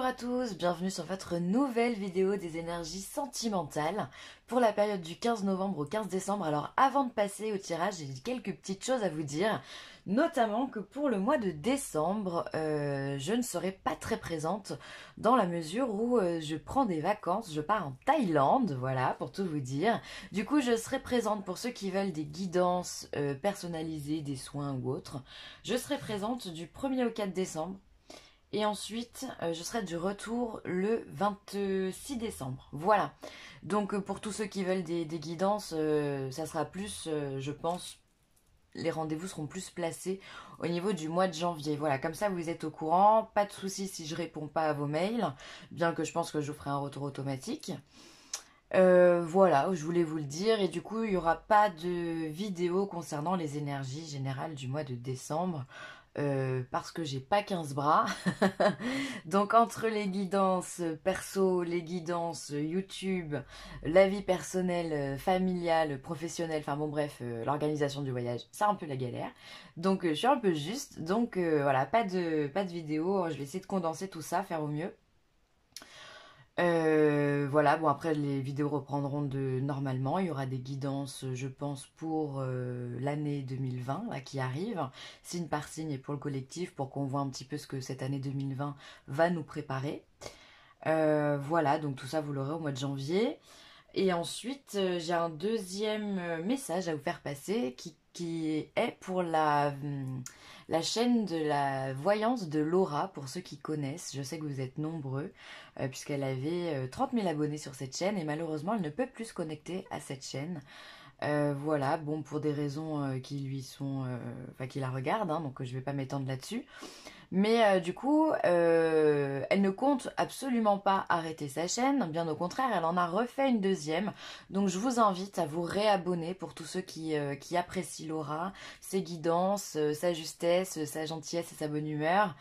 à tous, bienvenue sur votre nouvelle vidéo des énergies sentimentales pour la période du 15 novembre au 15 décembre. Alors avant de passer au tirage, j'ai quelques petites choses à vous dire, notamment que pour le mois de décembre, je ne serai pas très présente dans la mesure où je prends des vacances, je pars en Thaïlande, voilà, pour tout vous dire. Du coup, je serai présente pour ceux qui veulent des guidances personnalisées, des soins ou autres. Je serai présente du 1er au 4 décembre. Et ensuite, je serai de retour le 26 décembre. Voilà. Donc, pour tous ceux qui veulent des guidances, ça sera plus, je pense, les rendez-vous seront plus placés au niveau du mois de janvier. Voilà, comme ça, vous êtes au courant. Pas de souci si je réponds pas à vos mails, bien que je pense que je vous ferai un retour automatique. Voilà, je voulais vous le dire. Et du coup, il n'y aura pas de vidéo concernant les énergies générales du mois de décembre. Parce que j'ai pas 15 bras. Donc entre les guidances perso, les guidances YouTube, la vie personnelle, familiale, professionnelle, enfin bon bref, l'organisation du voyage, c'est un peu la galère. Donc je suis un peu juste. Donc voilà, pas de vidéo. Je vais essayer de condenser tout ça, faire au mieux. Voilà, bon après les vidéos reprendront normalement, il y aura des guidances je pense pour l'année 2020 là, qui arrive, signe par signe et pour le collectif pour qu'on voit un petit peu ce que cette année 2020 va nous préparer. Voilà, donc tout ça vous l'aurez au mois de janvier. Et ensuite j'ai un deuxième message à vous faire passer qui est pour la chaîne de la voyance de Laura, pour ceux qui connaissent. Je sais que vous êtes nombreux, puisqu'elle avait 30 000 abonnés sur cette chaîne, et malheureusement, elle ne peut plus se connecter à cette chaîne. Voilà, bon, pour des raisons qui lui sont... Enfin, qui la regardent, hein, donc je vais pas m'étendre là-dessus. Mais du coup, elle ne compte absolument pas arrêter sa chaîne, bien au contraire, elle en a refait une deuxième. Donc je vous invite à vous réabonner pour tous ceux qui apprécient Laura, ses guidances, sa justesse, sa gentillesse et sa bonne humeur.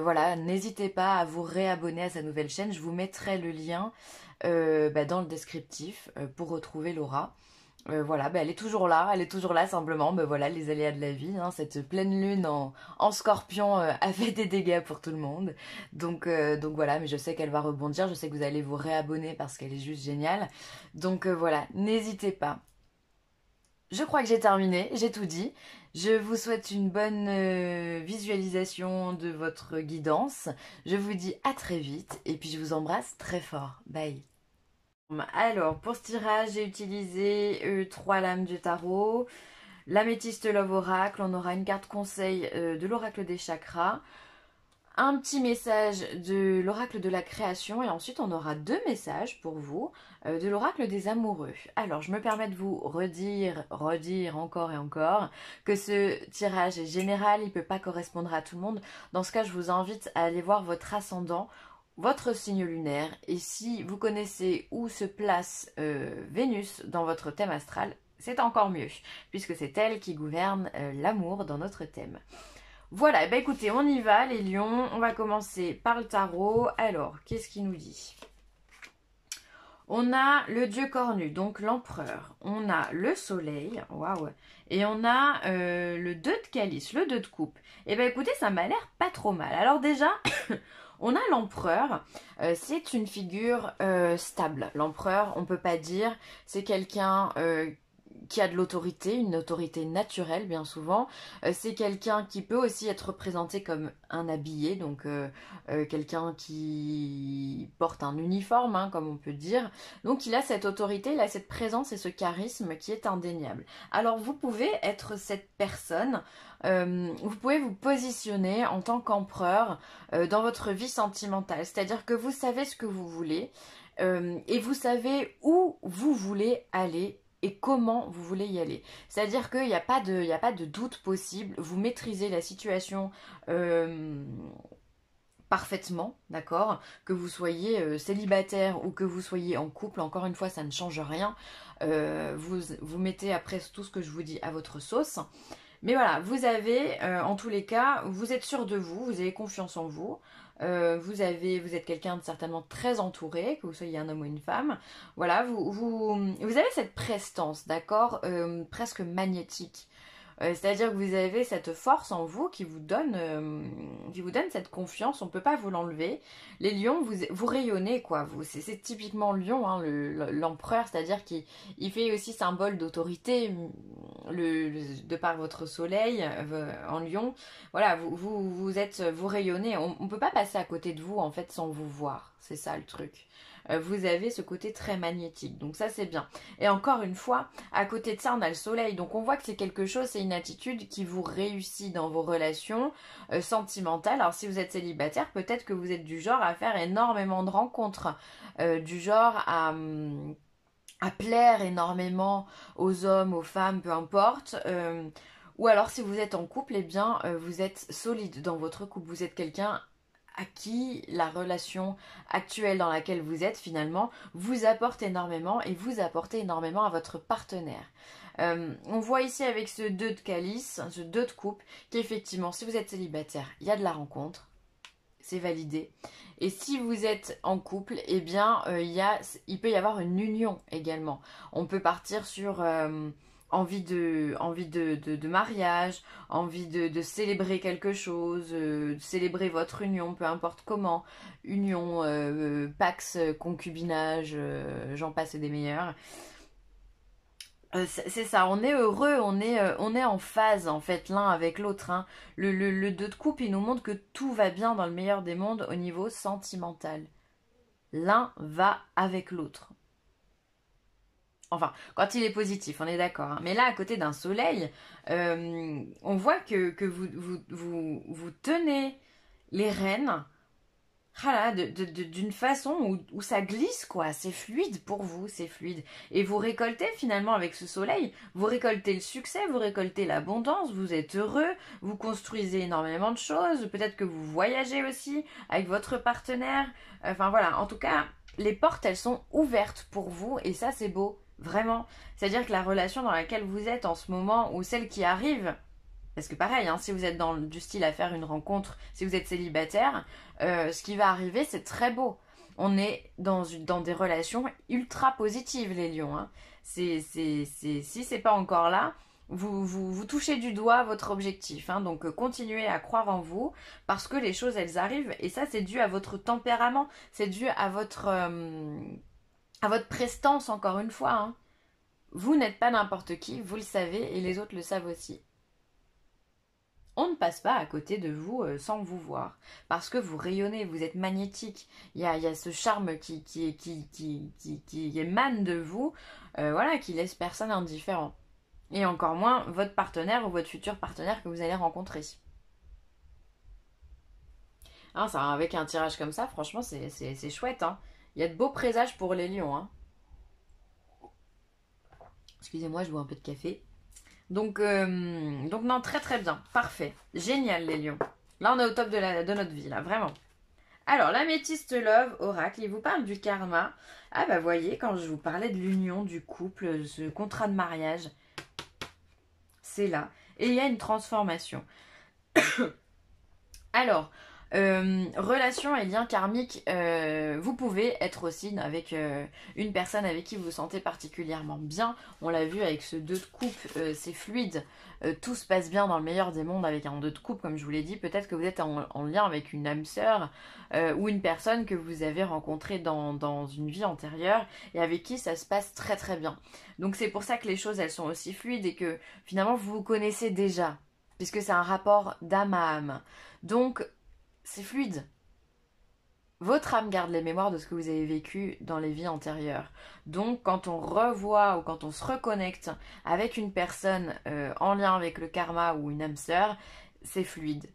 Voilà, n'hésitez pas à vous réabonner à sa nouvelle chaîne, je vous mettrai le lien dans le descriptif pour retrouver Laura. Voilà, elle est toujours là simplement, voilà, les aléas de la vie, hein, cette pleine lune en scorpion a fait des dégâts pour tout le monde, donc voilà, mais je sais qu'elle va rebondir, je sais que vous allez vous réabonner parce qu'elle est juste géniale, donc voilà, n'hésitez pas. Je crois que j'ai terminé, j'ai tout dit, je vous souhaite une bonne visualisation de votre guidance, je vous dis à très vite, et puis je vous embrasse très fort, bye. Alors, pour ce tirage, j'ai utilisé 3 lames du tarot, l'améthyste Love Oracle, on aura une carte conseil de l'oracle des chakras, un petit message de l'oracle de la création et ensuite on aura 2 messages pour vous de l'oracle des amoureux. Alors, je me permets de vous redire encore et encore que ce tirage est général, il ne peut pas correspondre à tout le monde. Dans ce cas, je vous invite à aller voir votre ascendant, votre signe lunaire, et si vous connaissez où se place Vénus dans votre thème astral, c'est encore mieux, puisque c'est elle qui gouverne l'amour dans notre thème. Voilà, écoutez, on y va les lions, on va commencer par le tarot. Alors, qu'est-ce qu'il nous dit? On a le dieu cornu, donc l'empereur, on a le soleil, waouh, et on a le 2 de calice, le 2 de coupe. Écoutez, ça m'a l'air pas trop mal. Alors déjà... On a l'empereur, c'est une figure stable. L'empereur, on ne peut pas dire, c'est quelqu'un qui a de l'autorité, une autorité naturelle bien souvent. C'est quelqu'un qui peut aussi être représenté comme un habillé, donc quelqu'un qui porte un uniforme, hein, comme on peut dire. Donc il a cette autorité, il a cette présence et ce charisme qui est indéniable. Alors vous pouvez être cette personne, vous pouvez vous positionner en tant qu'empereur dans votre vie sentimentale. C'est-à-dire que vous savez ce que vous voulez et vous savez où vous voulez aller et comment vous voulez y aller. C'est-à-dire qu'il n'y a pas de doute possible. Vous maîtrisez la situation parfaitement, d'accord? Que vous soyez célibataire ou que vous soyez en couple, encore une fois, ça ne change rien. Vous mettez après tout ce que je vous dis à votre sauce. Mais voilà, vous avez, en tous les cas, vous êtes sûr de vous, vous avez confiance en vous. Vous êtes quelqu'un de certainement très entouré, que vous soyez un homme ou une femme. Voilà, vous avez cette prestance, d'accord, presque magnétique. C'est-à-dire que vous avez cette force en vous qui vous donne cette confiance, on ne peut pas vous l'enlever. Les lions, vous rayonnez, quoi. C'est typiquement lion, hein, l'empereur, c'est-à-dire qu'il fait aussi symbole d'autorité, de par votre soleil en lion. Voilà, vous rayonnez. On ne peut pas passer à côté de vous, en fait, sans vous voir. C'est ça le truc. Vous avez ce côté très magnétique, donc ça c'est bien. Et encore une fois, à côté de ça on a le soleil, donc on voit que c'est quelque chose, c'est une attitude qui vous réussit dans vos relations sentimentales. Alors si vous êtes célibataire, peut-être que vous êtes du genre à faire énormément de rencontres, du genre à plaire énormément aux hommes, aux femmes, peu importe. Ou alors si vous êtes en couple, eh bien vous êtes solide dans votre couple, vous êtes quelqu'un à qui la relation actuelle dans laquelle vous êtes finalement vous apporte énormément et vous apportez énormément à votre partenaire. On voit ici avec ce 2 de calice, ce 2 de coupe, qu'effectivement si vous êtes célibataire, il y a de la rencontre, c'est validé. Et si vous êtes en couple, eh bien il peut y avoir une union également. On peut partir sur envie de mariage, envie de célébrer quelque chose, de célébrer votre union, peu importe comment, union, pax, concubinage, j'en passe et des meilleurs. C'est ça, on est heureux, on est en phase en fait l'un avec l'autre. Hein. Le 2 de coupe, il nous montre que tout va bien dans le meilleur des mondes au niveau sentimental. L'un va avec l'autre. Enfin, quand il est positif, on est d'accord. Hein. Mais là, à côté d'un soleil, on voit que vous tenez les rênes d'une façon où ça glisse, quoi. C'est fluide pour vous, c'est fluide. Et vous récoltez finalement avec ce soleil, vous récoltez le succès, vous récoltez l'abondance, vous êtes heureux, vous construisez énormément de choses, peut-être que vous voyagez aussi avec votre partenaire. Enfin voilà, en tout cas, les portes, elles sont ouvertes pour vous et ça, c'est beau. Vraiment. C'est-à-dire que la relation dans laquelle vous êtes en ce moment ou celle qui arrive, parce que pareil, hein, si vous êtes du style à faire une rencontre, si vous êtes célibataire, ce qui va arriver, c'est très beau. On est dans des relations ultra positives, les lions. Hein. Si c'est pas encore là, vous touchez du doigt votre objectif. Hein. Donc continuez à croire en vous, parce que les choses, elles arrivent. Et ça, c'est dû à votre tempérament, c'est dû à votre prestance, encore une fois. Hein. Vous n'êtes pas n'importe qui, vous le savez, et les autres le savent aussi. On ne passe pas à côté de vous sans vous voir, parce que vous rayonnez, vous êtes magnétique. Il y a ce charme qui émane de vous, voilà, qui laisse personne indifférent. Et encore moins votre partenaire ou votre futur partenaire que vous allez rencontrer. Hein, ça, avec un tirage comme ça, franchement, c'est chouette. Hein. Il y a de beaux présages pour les lions. Hein. Excusez-moi, je bois un peu de café. Donc non, très très bien. Parfait. Génial, les lions. Là, on est au top de notre vie, là, vraiment. Alors, l'améthyste love, oracle, il vous parle du karma. Ah bah, voyez, quand je vous parlais de l'union, du couple, ce contrat de mariage, c'est là. Et il y a une transformation. Alors, relations et liens karmiques, vous pouvez être aussi avec une personne avec qui vous vous sentez particulièrement bien. On l'a vu avec ce 2 de coupe, c'est fluide. Tout se passe bien dans le meilleur des mondes avec un 2 de coupe, comme je vous l'ai dit. Peut-être que vous êtes en lien avec une âme sœur ou une personne que vous avez rencontrée dans une vie antérieure et avec qui ça se passe très très bien. Donc c'est pour ça que les choses, elles sont aussi fluides et que finalement vous vous connaissez déjà, puisque c'est un rapport d'âme à âme. Donc, c'est fluide. Votre âme garde les mémoires de ce que vous avez vécu dans les vies antérieures. Donc, quand on revoit ou quand on se reconnecte avec une personne en lien avec le karma ou une âme sœur, c'est fluide.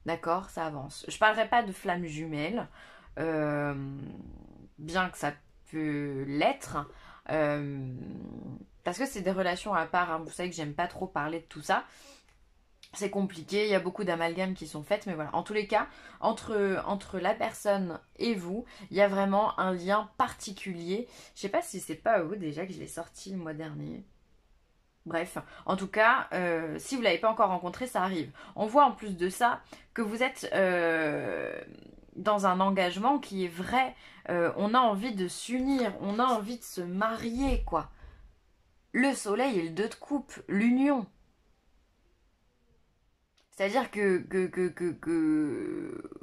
D'accord? Ça avance. Je parlerai pas de flammes jumelles, bien que ça peut l'être, parce que c'est des relations à part. Hein. Vous savez que j'aime pas trop parler de tout ça. C'est compliqué, il y a beaucoup d'amalgames qui sont faites, mais voilà. En tous les cas, entre la personne et vous, il y a vraiment un lien particulier. Je sais pas si c'est pas vous déjà que je l'ai sorti le mois dernier. Bref, en tout cas, si vous ne l'avez pas encore rencontré, ça arrive. On voit en plus de ça que vous êtes dans un engagement qui est vrai. On a envie de s'unir, on a envie de se marier, quoi. Le soleil et le 2 de coupe, l'union. C'est-à-dire que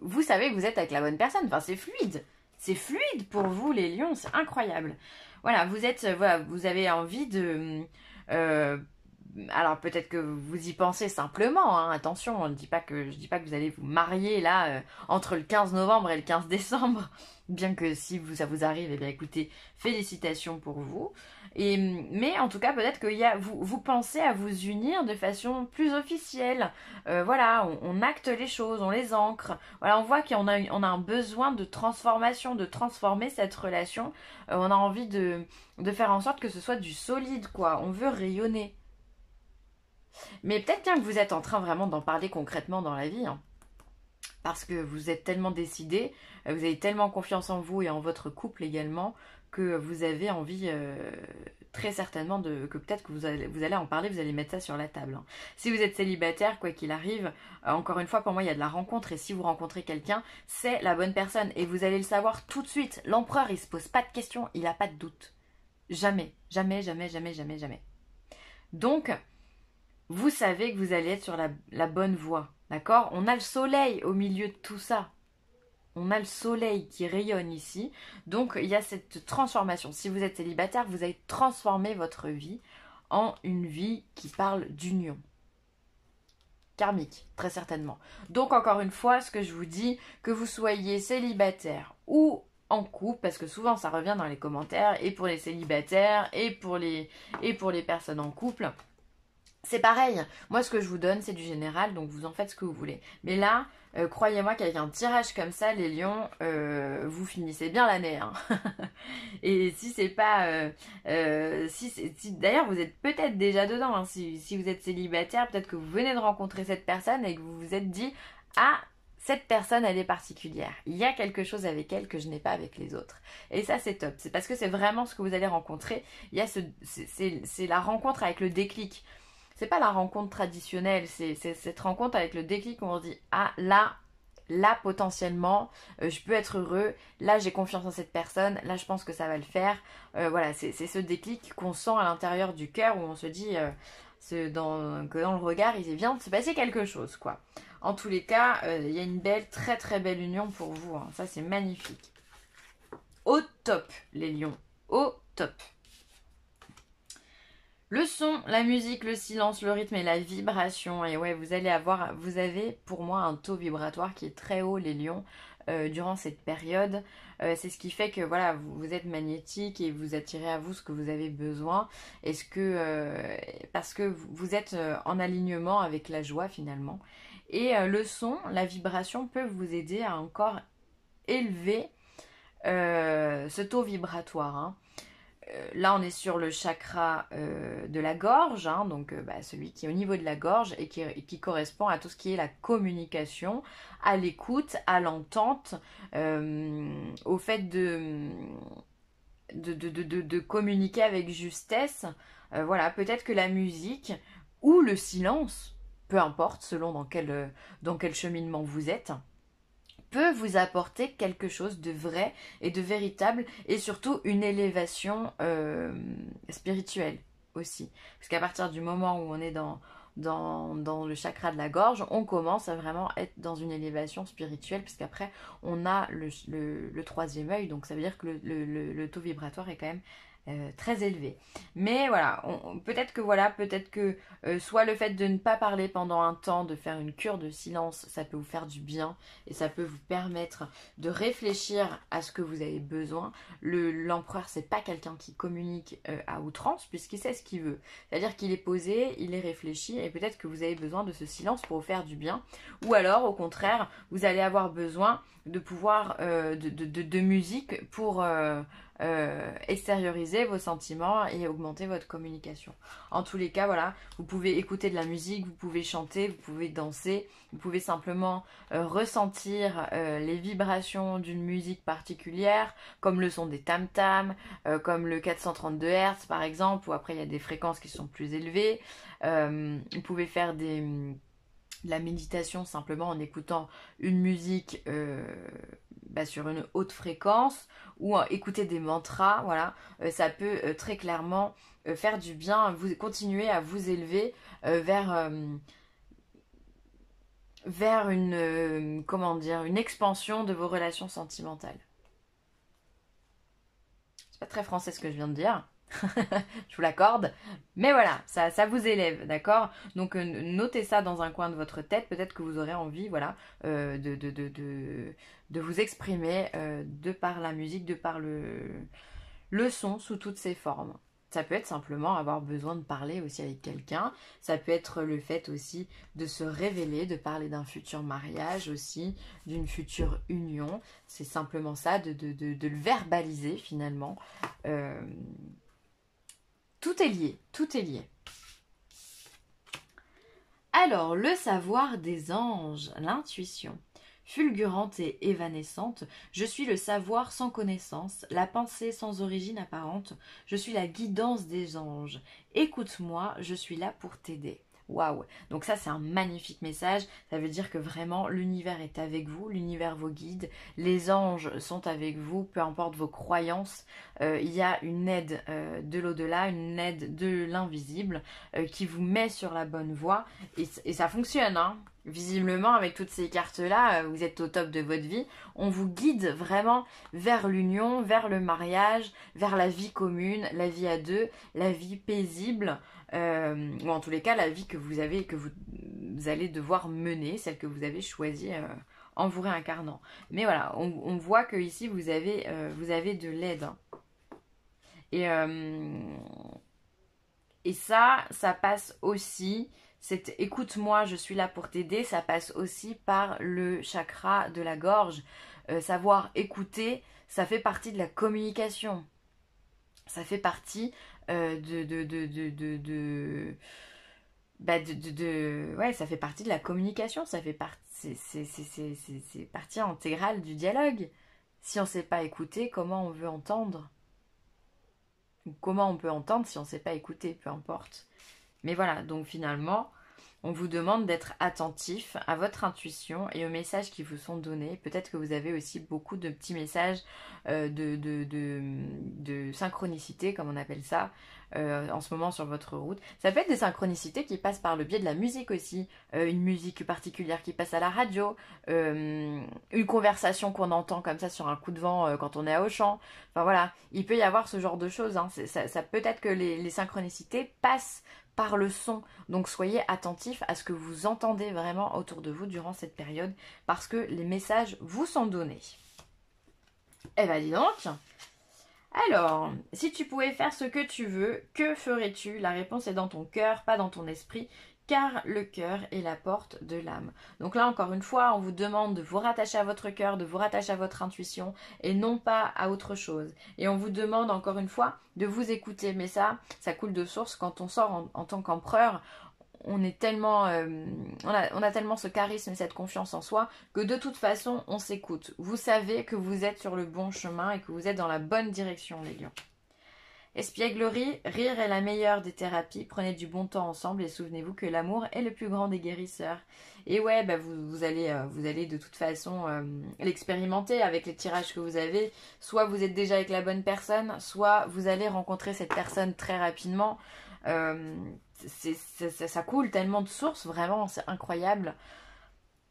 vous savez que vous êtes avec la bonne personne. Enfin, c'est fluide. C'est fluide pour vous, les lions. C'est incroyable. Voilà, voilà, vous avez envie de... alors peut-être que vous y pensez simplement, hein, attention, je dis pas que vous allez vous marier là entre le 15 novembre et le 15 décembre, bien que si ça vous arrive, eh bien écoutez, félicitations pour vous. Mais en tout cas, peut-être que vous pensez à vous unir de façon plus officielle. Voilà, on acte les choses, on les ancre. Voilà, on voit qu'on a, on a un besoin de transformation, de transformer cette relation. On a envie de faire en sorte que ce soit du solide, quoi. On veut rayonner. Mais peut-être bien que vous êtes en train vraiment d'en parler concrètement dans la vie, hein, parce que vous êtes tellement décidé, vous avez tellement confiance en vous et en votre couple également, que vous avez envie très certainement que peut-être que vous allez en parler, vous allez mettre ça sur la table. Hein. Si vous êtes célibataire, quoi qu'il arrive, encore une fois, pour moi, il y a de la rencontre, et si vous rencontrez quelqu'un, c'est la bonne personne, et vous allez le savoir tout de suite. L'empereur, il se pose pas de questions, il n'a pas de doute. Jamais, jamais, jamais, jamais, jamais, jamais. Donc, vous savez que vous allez être sur la bonne voie, d'accord? On a le soleil au milieu de tout ça. On a le soleil qui rayonne ici. Donc, il y a cette transformation. Si vous êtes célibataire, vous allez transformer votre vie en une vie qui parle d'union. Karmique, très certainement. Donc, encore une fois, ce que je vous dis, que vous soyez célibataire ou en couple, parce que souvent ça revient dans les commentaires, et pour les célibataires, et pour les personnes en couple, c'est pareil, moi ce que je vous donne c'est du général, donc vous en faites ce que vous voulez. Mais là, croyez-moi qu'avec un tirage comme ça, les lions, vous finissez bien l'année. Hein. Et si c'est pas... d'ailleurs vous êtes peut-être déjà dedans, hein. Si vous êtes célibataire, peut-être que vous venez de rencontrer cette personne et que vous vous êtes dit « Ah, cette personne elle est particulière, il y a quelque chose avec elle que je n'ai pas avec les autres. » Et ça c'est top, c'est parce que c'est vraiment ce que vous allez rencontrer. Il y a c'est la rencontre avec le déclic. C'est pas la rencontre traditionnelle, c'est cette rencontre avec le déclic où on se dit « Ah, là potentiellement, je peux être heureux, là j'ai confiance en cette personne, là je pense que ça va le faire. » Voilà, c'est ce déclic qu'on sent à l'intérieur du cœur où on se dit que dans le regard, il vient de se passer quelque chose, quoi. En tous les cas, il y a une belle, très très belle union pour vous. Hein. Ça, c'est magnifique. Au top, les lions. Au top. Le son, la musique, le silence, le rythme et la vibration. Et ouais, vous avez pour moi un taux vibratoire qui est très haut, les lions, durant cette période. C'est ce qui fait que voilà, vous êtes magnétique et vous attirez à vous ce que vous avez besoin. Parce que vous êtes en alignement avec la joie finalement. Et le son, la vibration peut vous aider à encore élever ce taux vibratoire. Hein. Là, on est sur le chakra de la gorge, hein, donc celui qui est au niveau de la gorge et qui correspond à tout ce qui est la communication, à l'écoute, à l'entente, au fait de communiquer avec justesse. Voilà, peut-être que la musique ou le silence, peu importe, selon dans quel cheminement vous êtes, peut vous apporter quelque chose de vrai et de véritable, et surtout une élévation spirituelle aussi. Parce qu'à partir du moment où on est dans le chakra de la gorge, on commence à vraiment être dans une élévation spirituelle, puisqu'après on a le troisième œil, donc ça veut dire que le taux vibratoire est quand même très élevé. Mais voilà, peut-être que soit le fait de ne pas parler pendant un temps, de faire une cure de silence, ça peut vous faire du bien et ça peut vous permettre de réfléchir à ce que vous avez besoin. L'empereur, c'est pas quelqu'un qui communique à outrance, puisqu'il sait ce qu'il veut. C'est-à-dire qu'il est posé, il est réfléchi, et peut-être que vous avez besoin de ce silence pour vous faire du bien. Ou alors, au contraire, vous allez avoir besoin de pouvoir de musique pour extérioriser vos sentiments et augmenter votre communication. En tous les cas, voilà, vous pouvez écouter de la musique, vous pouvez chanter, vous pouvez danser, vous pouvez simplement ressentir les vibrations d'une musique particulière, comme le son des tam-tams, comme le 432 Hz par exemple, ou après il y a des fréquences qui sont plus élevées. Vous pouvez faire de la méditation simplement en écoutant une musique sur une haute fréquence, ou écouter des mantras, voilà, ça peut très clairement faire du bien, vous continuer à vous élever vers vers une, comment dire, une expansion de vos relations sentimentales. C'est pas très français ce que je viens de dire. Je vous l'accorde. Mais voilà, ça vous élève, d'accord? Donc notez ça dans un coin de votre tête. Peut-être que vous aurez envie, voilà, de vous exprimer de par la musique, de par le son sous toutes ses formes. Ça peut être simplement avoir besoin de parler aussi avec quelqu'un. Ça peut être le fait aussi de se révéler, de parler d'un futur mariage aussi, d'une future union. C'est simplement ça, de le verbaliser finalement. Tout est lié, tout est lié. Alors, le savoir des anges, l'intuition. Fulgurante et évanescente, je suis le savoir sans connaissance, la pensée sans origine apparente, je suis la guidance des anges. Écoute-moi, je suis là pour t'aider. Waouh! Donc ça c'est un magnifique message, ça veut dire que vraiment l'univers est avec vous, l'univers vous guide, les anges sont avec vous, peu importe vos croyances, il y a une aide de l'au-delà, une aide de l'invisible qui vous met sur la bonne voie et ça fonctionne, hein. Visiblement, avec toutes ces cartes-là, vous êtes au top de votre vie. On vous guide vraiment vers l'union, vers le mariage, vers la vie commune, la vie à deux, la vie paisible, ou en tous les cas, la vie que vous avez, que vous allez devoir mener, celle que vous avez choisie en vous réincarnant. Mais voilà, on voit que ici vous avez de l'aide. Hein. Et ça passe aussi. Écoute-moi, je suis là pour t'aider, ça passe aussi par le chakra de la gorge. Savoir écouter, ça fait partie de la communication. Ça fait partie ouais, ça fait partie de la communication, ça fait partie, c'est partie intégrale du dialogue. Si on ne sait pas écouter, comment on veut entendre? Ou comment on peut entendre si on ne sait pas écouter, peu importe. Mais voilà, donc finalement, on vous demande d'être attentif à votre intuition et aux messages qui vous sont donnés. Peut-être que vous avez aussi beaucoup de petits messages de synchronicité, comme on appelle ça, en ce moment sur votre route. Ça peut être des synchronicités qui passent par le biais de la musique aussi, une musique particulière qui passe à la radio, une conversation qu'on entend comme ça sur un coup de vent quand on est à Auchan. Enfin voilà, il peut y avoir ce genre de choses. Hein. Ça peut être que les synchronicités passent par le son. Donc soyez attentifs à ce que vous entendez vraiment autour de vous durant cette période parce que les messages vous sont donnés. Eh ben dis donc. Alors, si tu pouvais faire ce que tu veux, que ferais-tu? La réponse est dans ton cœur, pas dans ton esprit, car le cœur est la porte de l'âme. Donc là, encore une fois, on vous demande de vous rattacher à votre cœur, de vous rattacher à votre intuition et non pas à autre chose. Et on vous demande, encore une fois, de vous écouter. Mais ça coule de source quand on sort en tant qu'empereur. On est tellement, on a tellement ce charisme et cette confiance en soi que de toute façon, on s'écoute. Vous savez que vous êtes sur le bon chemin et que vous êtes dans la bonne direction, les lions. Espièglerie, rire est la meilleure des thérapies. Prenez du bon temps ensemble et souvenez-vous que l'amour est le plus grand des guérisseurs. Et ouais, bah vous allez de toute façon l'expérimenter avec les tirages que vous avez. Soit vous êtes déjà avec la bonne personne, soit vous allez rencontrer cette personne très rapidement. Ça coule tellement de sources, vraiment, c'est incroyable.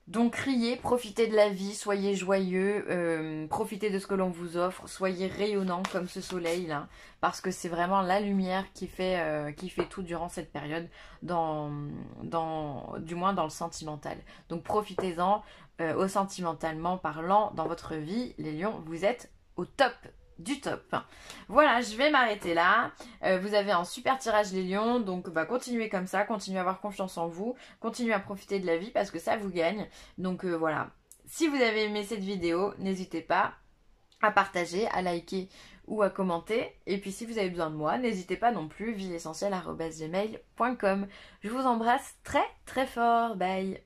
Donc riez, profitez de la vie, soyez joyeux, profitez de ce que l'on vous offre, soyez rayonnant comme ce soleil là, parce que c'est vraiment la lumière qui fait tout durant cette période, du moins dans le sentimental. Donc profitez-en, au sentimentalement parlant, dans votre vie, les lions, vous êtes au top du top. Voilà, je vais m'arrêter là. Vous avez un super tirage les lions, donc continuez comme ça, continuez à avoir confiance en vous, continuez à profiter de la vie parce que ça vous gagne. Donc voilà, si vous avez aimé cette vidéo, n'hésitez pas à partager, à liker ou à commenter. Et puis si vous avez besoin de moi, n'hésitez pas non plus, vieessentielle@gmail.com. Je vous embrasse très très fort, bye.